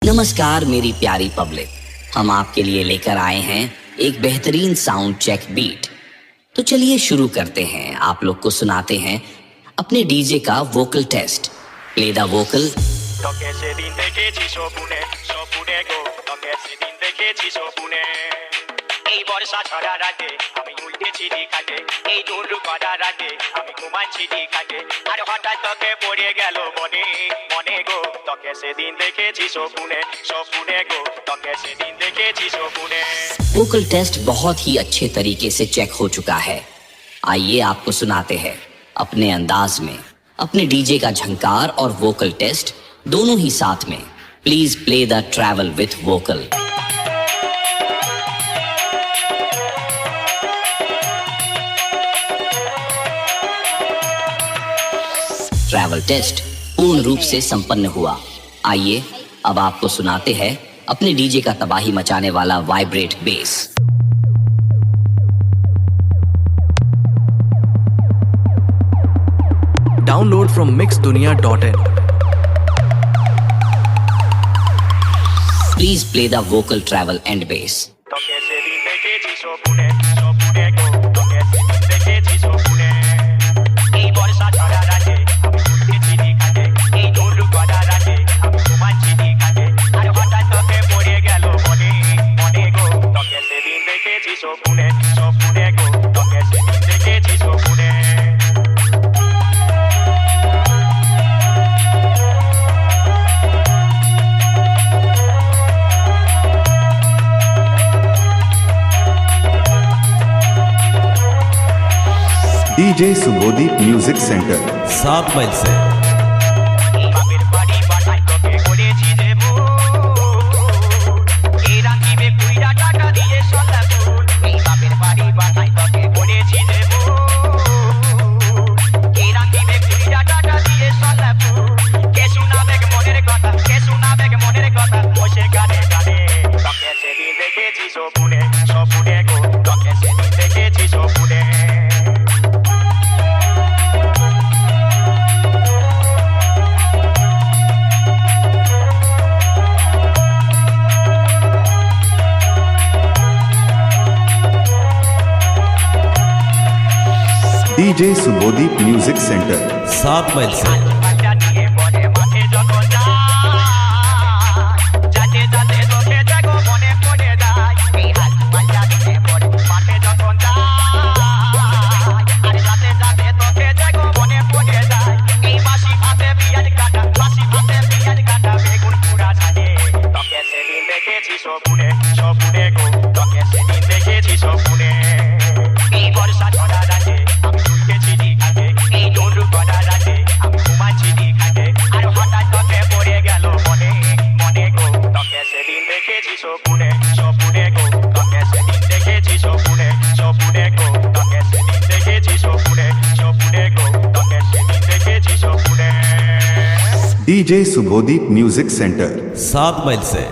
नमस्कार मेरी प्यारी पब्लिक, हम आपके लिए लेकर आए हैं एक बेहतरीन साउंड चेक बीट। तो चलिए शुरू करते हैं। आप लोग को सुनाते हैं अपने डीजे का vocal test. Play the vocal. তোকে সেদিন দেখেছি স্বপ্নে স্বপ্নে গো, তোকে সেদিন দেখেছি স্বপ্নে। এই বর্ষা ঝরা রাতে আমি উঠেছি খাটে, এই দুলু করা রাতে আমি ঘুমাচ্ছি খাটে, আর হঠাৎ তোকে পড়ে গেল মনে মনে গো। তোকে সেদিন দেখেছি স্বপ্নে স্বপ্নে গো, তোকে সেদিন দেখেছি স্বপ্নে। वोकल टेस्ट बहुत ही अच्छे तरीके से चेक हो चुका है। आइए आपको सुनाते हैं अपने अंदाज में अपने डीजे का झंकार और वोकल टेस्ट दोनों ही साथ में। Please play the travel with vocal. Travel test पूर्ण रूप से संपन्न हुआ। आइए अब आपको सुनाते हैं अपने डीजे का तबाही मचाने वाला vibrate base. Download from mixdunia.in. Please play the vocal travel and bass. তোকে সেদিন দেখেছি স্বপ্নে স্বপ্নে গো, তোকে সেদিন দেখেছি স্বপ্নে। এই বর্ষা ঝরা রাতে আমি উঠেছি খাটে, এই দুলু করা রাতে আমি ঘুমাচ্ছি খাটে, আর হঠাৎ তোকে পড়ে গেল মনে মনে গো। তোকে সেদিন দেখেছি স্বপ্নে স্বপ্নে গো, তোকে সেদিন দেখেছি স্বপ্নে। DJ Subodeep music centre 7 mile से বাপের বাড়ি বাটাই তোকে করেছি দেব, এই রাখিবে কুইরা টাকা দিয়ে সদা ফুল। এই বাপের বাড়ি বাটাই তোকে করেছি দেব, এই রাখিবে কুইরা টাকা দিয়ে সদা ফুল। কে শোনাবে মনের কথা, কে শোনাবে মনের কথা, বসে গানে গানে। তোকে সেদিন দেখেছি স্বপ্নে স্বপ্নে গো, তোকে সেদিন দেখেছি স্বপ্নে। DJ Subodeep music centre 7 mile से বাচ্চা নিয়ে মনে মাঠে যখন যায়, যাতে যাতে তোকে দেখো মনে পড়ে যায়। এই হাত বাচ্চা নিয়ে মনে মাঠে যখন যায়, আর যাতে যাতে তোকে দেখো মনে পড়ে যায়। এই বাসি ভাতে পেঁয়াজ কাটা, বাসি ভাতে পেঁয়াজ কাটা, বেগুন পুরা ছাড়ে। তোকে সেদিন দেখেছি স্বপ্নে স্বপ্নে গো, তোকে সেদিন দেখেছি স্বপ্নে। এই বর্ষা ঝরা রাতে আমি উঠেছি খাটে, এই দুলু করা রাতে আমি ঘুমাচ্ছি খাটে, আর হঠাৎ তোকে পড়ে গেল মনে মনে গো। তোকে সেদিন দেখেছি স্বপ্নে স্বপ্নে গো, তোকে সেদিন দেখেছি স্বপ্নে স্বপ্নে গো, তোকে সেদিন দেখেছি স্বপ্নে স্বপ্নে গো, তোকে সেদিন দেখেছি স্বপ্নে। DJ Subodeep music centre 7 mile से